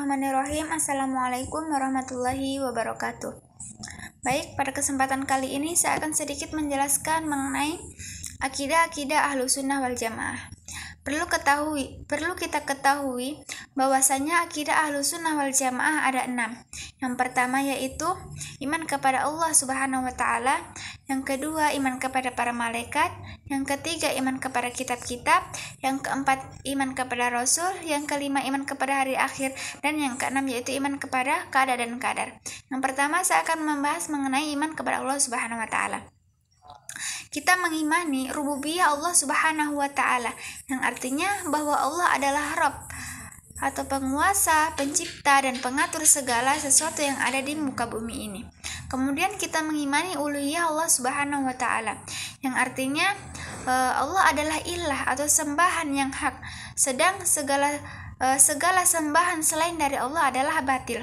Bismillahirrahmanirrahim. Assalamualaikum warahmatullahi wabarakatuh. Baik, pada kesempatan kali ini saya akan sedikit menjelaskan mengenai akidah Ahlussunnah wal Jamaah. Perlu kita ketahui bahwasanya akidah Ahlussunnah wal Jamaah ada 6. Yang pertama yaitu iman kepada Allah Subhanahu wa taala, yang kedua iman kepada para malaikat, yang ketiga iman kepada kitab-kitab, yang keempat iman kepada rasul, yang kelima iman kepada hari akhir, dan yang keenam yaitu iman kepada qada dan qadar. Yang pertama saya akan membahas mengenai iman kepada Allah Subhanahu wa taala. Kita mengimani rububiyah Allah Subhanahu wa taala, yang artinya bahwa Allah adalah Rabb atau penguasa, pencipta dan pengatur segala sesuatu yang ada di muka bumi ini. Kemudian kita mengimani uluhiyah Allah Subhanahu wa taala, yang artinya Allah adalah ilah atau sembahan yang hak, sedang segala sembahan selain dari Allah adalah batil.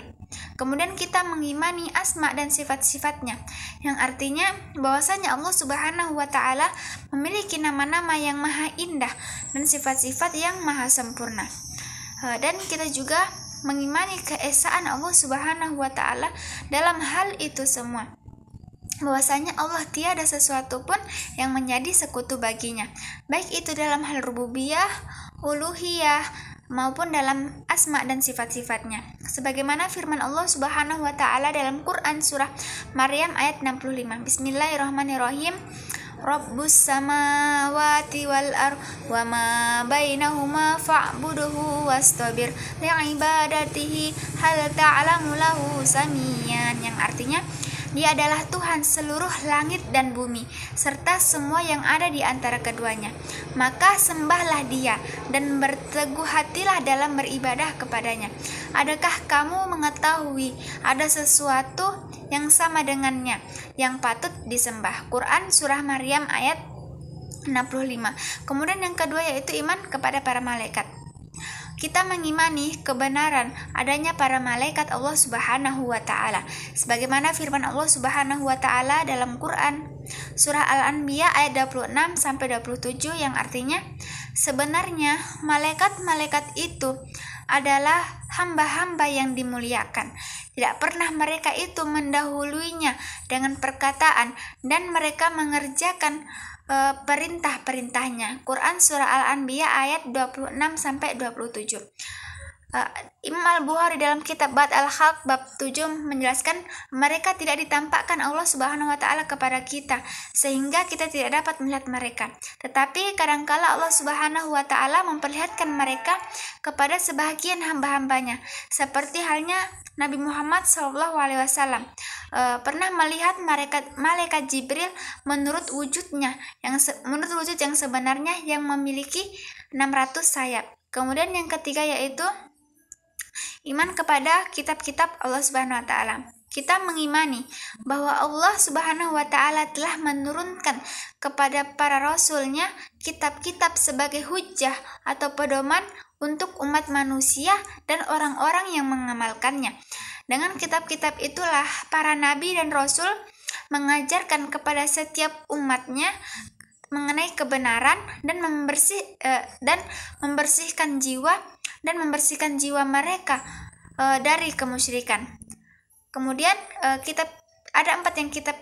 Kemudian kita mengimani asma dan sifat-sifatnya, yang artinya bahwasanya Allah Subhanahu wa taala memiliki nama-nama yang maha indah dan sifat-sifat yang maha sempurna. Dan kita juga mengimani keesaan Allah Subhanahu wa taala dalam hal itu semua, bahwasanya Allah tiada sesuatu pun yang menjadi sekutu baginya, baik itu dalam hal rububiyah, uluhiyah maupun dalam asma dan sifat-sifatnya. Sebagaimana firman Allah Subhanahu wa taala dalam Quran surah Maryam ayat 65. Bismillahirrahmanirrahim. Rabbus samawati wal ardh wa ma bainahuma fa'budhu wastabir li'ibadatihi hal ta'lamu lahu samiyan, yang artinya Dia adalah Tuhan seluruh langit dan bumi, serta semua yang ada di antara keduanya. Maka sembahlah Dia dan berteguh hatilah dalam beribadah kepadanya. Adakah kamu mengetahui ada sesuatu yang sama dengannya, yang patut disembah? Quran Surah Maryam ayat 65. Kemudian yang kedua yaitu iman kepada para malaikat. Kita mengimani kebenaran adanya para malaikat Allah Subhanahu wa taala, sebagaimana firman Allah Subhanahu wa taala dalam Quran surah Al-Anbiya ayat 26 sampai 27, yang artinya sebenarnya malaikat-malaikat itu adalah hamba-hamba yang dimuliakan. Tidak pernah mereka itu mendahuluinya dengan perkataan, dan mereka mengerjakan perintah-perintahnya. Quran surah Al-Anbiya ayat 26 sampai 27. Imam Al-Bukhari dalam kitab Bad Al-Khalq bab 7 menjelaskan mereka tidak ditampakkan Allah Subhanahu wa taala kepada kita sehingga kita tidak dapat melihat mereka. Tetapi kadangkala Allah Subhanahu wa taala memperlihatkan mereka kepada sebahagian hamba-hambanya, seperti halnya Nabi Muhammad SAW pernah melihat malaikat Jibril menurut wujud yang sebenarnya yang memiliki 600 sayap. Kemudian yang ketiga yaitu iman kepada kitab-kitab Allah Subhanahu wa taala. Kita mengimani bahwa Allah Subhanahu wa taala telah menurunkan kepada para rasulnya kitab-kitab sebagai hujjah atau pedoman untuk umat manusia dan orang-orang yang mengamalkannya. Dengan kitab-kitab itulah para nabi dan rasul mengajarkan kepada setiap umatnya mengenai kebenaran dan membersihkan jiwa mereka dari kemusyrikan. Kemudian ada 4 kitab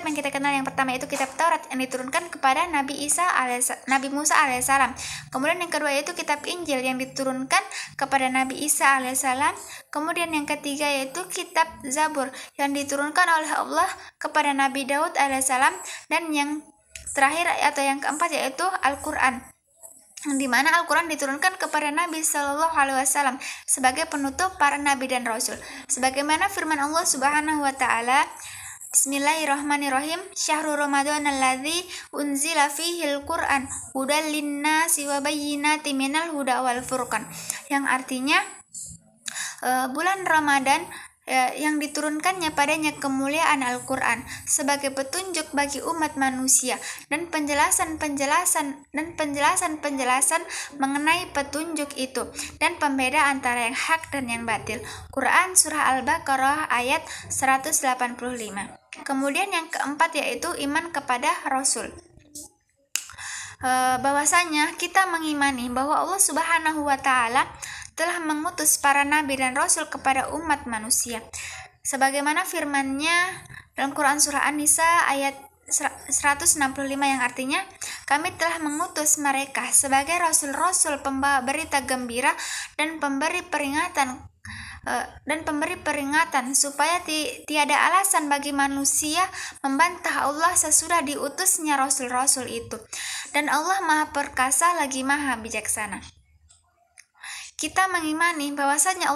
yang kita kenal. Yang pertama itu kitab Taurat yang diturunkan kepada Nabi Musa alaihissalam. Kemudian yang kedua yaitu kitab Injil yang diturunkan kepada Nabi Isa alaihissalam. Kemudian yang ketiga yaitu kitab Zabur yang diturunkan oleh Allah kepada Nabi Daud alaihissalam. Dan yang terakhir atau yang keempat yaitu Al-Quran, di mana Al-Quran diturunkan kepada Nabi Shallallahu Alaihi Wasallam sebagai penutup para nabi dan rasul. Sebagaimana firman Allah Subhanahu Wa Taala, Bismillahirrahmanirrahim. Syahrul Ramadan alladzi unzila fihil Qur'an hudal linnasi wa bayyinatin minal huda wal furqan, yang artinya bulan Ramadan yang diturunkannya padanya kemuliaan Al-Quran sebagai petunjuk bagi umat manusia dan penjelasan mengenai petunjuk itu dan pembeda antara yang hak dan yang batil. Quran surah Al-Baqarah ayat 185. Kemudian yang keempat yaitu iman kepada Rasul. Bahwasanya kita mengimani bahwa Allah Subhanahu wa taala telah mengutus para nabi dan rasul kepada umat manusia. Sebagaimana firman-Nya dalam Quran surah An-Nisa ayat 165 yang artinya, kami telah mengutus mereka sebagai rasul-rasul pembawa berita gembira dan pemberi peringatan supaya tiada alasan bagi manusia membantah Allah sesudah diutusnya rasul-rasul itu. Dan Allah Maha Perkasa lagi Maha Bijaksana. Kita mengimani bahwasanya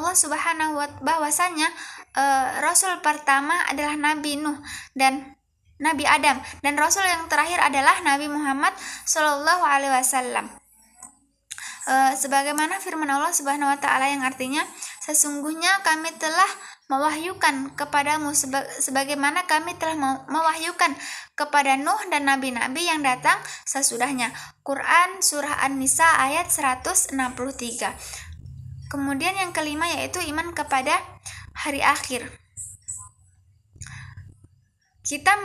rasul pertama adalah Nabi Nuh dan Nabi Adam, dan rasul yang terakhir adalah Nabi Muhammad Shallallahu Alaihi Wasallam. Sebagaimana firman Allah Subhanahu Wa Taala yang artinya, sesungguhnya kami telah mewahyukan kepadamu sebagaimana kami telah mewahyukan kepada Nuh dan nabi-nabi yang datang sesudahnya. Quran surah An-Nisa ayat 163. Kemudian yang kelima yaitu iman kepada hari akhir. Kita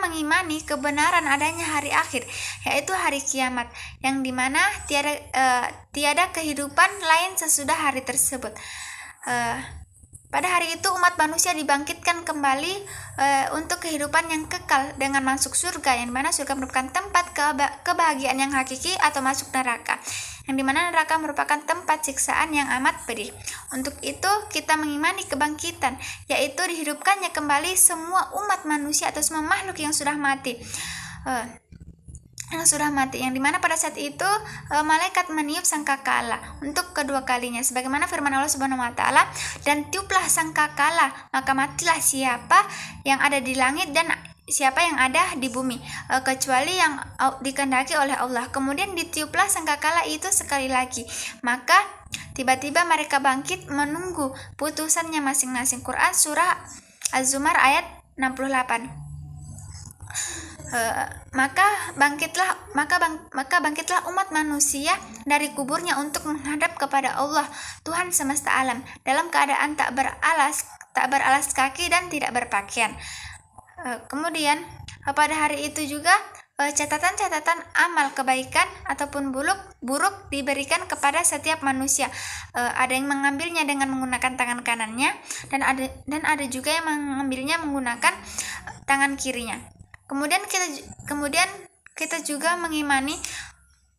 mengimani kebenaran adanya hari akhir, yaitu hari kiamat, yang dimana tiada kehidupan lain sesudah hari tersebut. Pada hari itu umat manusia dibangkitkan kembali untuk kehidupan yang kekal dengan masuk surga, yang dimana surga merupakan tempat kebahagiaan yang hakiki, atau masuk neraka, yang dimana neraka merupakan tempat siksaan yang amat pedih. Untuk itu kita mengimani kebangkitan, yaitu dihidupkannya kembali semua umat manusia atau semua makhluk yang sudah mati, yang dimana pada saat itu malaikat meniup sangkakala untuk kedua kalinya, sebagaimana firman Allah Subhanahu Wa Taala, dan tiuplah sangkakala maka matilah siapa yang ada di langit dan siapa yang ada di bumi, kecuali yang dikehendaki oleh Allah. Kemudian ditiuplah sangkakala itu sekali lagi, maka tiba-tiba mereka bangkit menunggu putusannya masing-masing. Quran surah Az-Zumar ayat 68. Maka bangkitlah umat manusia dari kuburnya untuk menghadap kepada Allah Tuhan semesta alam dalam keadaan tak beralas kaki dan tidak berpakaian. Kemudian pada hari itu juga catatan-catatan amal kebaikan ataupun buruk diberikan kepada setiap manusia. Ada yang mengambilnya dengan menggunakan tangan kanannya, dan ada juga yang mengambilnya menggunakan tangan kirinya. Kemudian kita juga mengimani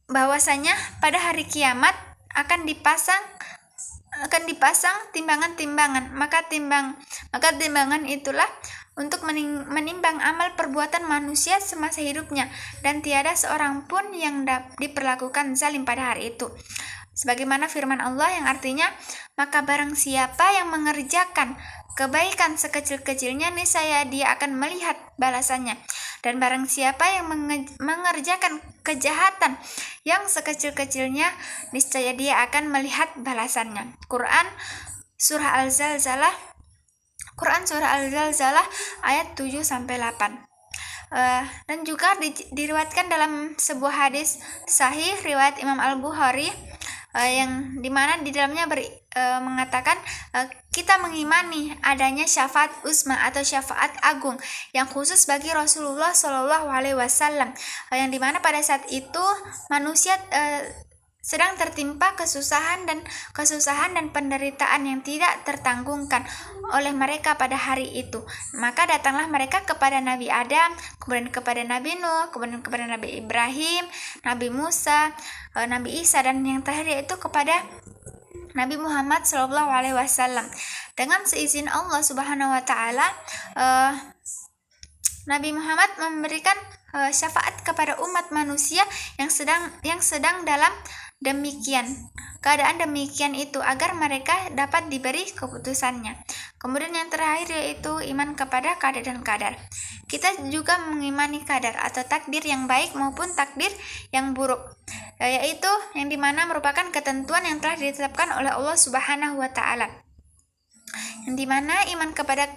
bahwasanya pada hari kiamat akan dipasang timbangan-timbangan. Maka timbangan itulah untuk menimbang amal perbuatan manusia semasa hidupnya, dan tiada seorang pun yang diperlakukan zalim pada hari itu. Sebagaimana firman Allah yang artinya, maka barang siapa yang mengerjakan kebaikan sekecil-kecilnya, niscaya dia akan melihat balasannya, dan barang siapa yang mengerjakan kejahatan yang sekecil-kecilnya, niscaya dia akan melihat balasannya. Quran surah Al-Zalzalah ayat 7-8. Dan juga diriwayatkan dalam sebuah hadis sahih riwayat Imam Al-Bukhari, yang dimana di dalamnya mengatakan kita mengimani adanya syafaat uzma atau syafaat agung yang khusus bagi Rasulullah Shallallahu Alaihi Wasallam, yang dimana pada saat itu manusia sedang tertimpa kesusahan dan penderitaan yang tidak tertanggungkan oleh mereka pada hari itu. Maka datanglah mereka kepada Nabi Adam, kemudian kepada Nabi Nuh, kemudian kepada Nabi Ibrahim, Nabi Musa, Nabi Isa, dan yang terakhir yaitu kepada Nabi Muhammad Shallallahu Alaihi Wasallam. Dengan seizin Allah Subhanahu Wa Taala, Nabi Muhammad memberikan syafaat kepada umat manusia yang sedang dalam keadaan demikian itu, agar mereka dapat diberi keputusannya. Kemudian yang terakhir yaitu iman kepada qadar dan qadar. Kita juga mengimani qadar atau takdir yang baik maupun takdir yang buruk, yaitu yang dimana merupakan ketentuan yang telah ditetapkan oleh Allah Subhanahu Wa Taala. Yang dimana iman kepada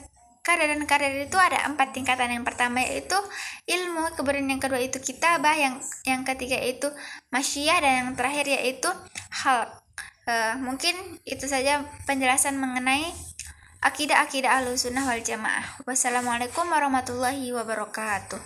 qadar dan qadar itu ada 4 tingkatan. Yang pertama yaitu ilmu, kemudian yang kedua itu kitabah, yang ketiga yaitu masyiah, dan yang terakhir yaitu khalq. Mungkin itu saja penjelasan mengenai akidah Ahlussunnah wal Jamaah. Wassalamualaikum warahmatullahi wabarakatuh.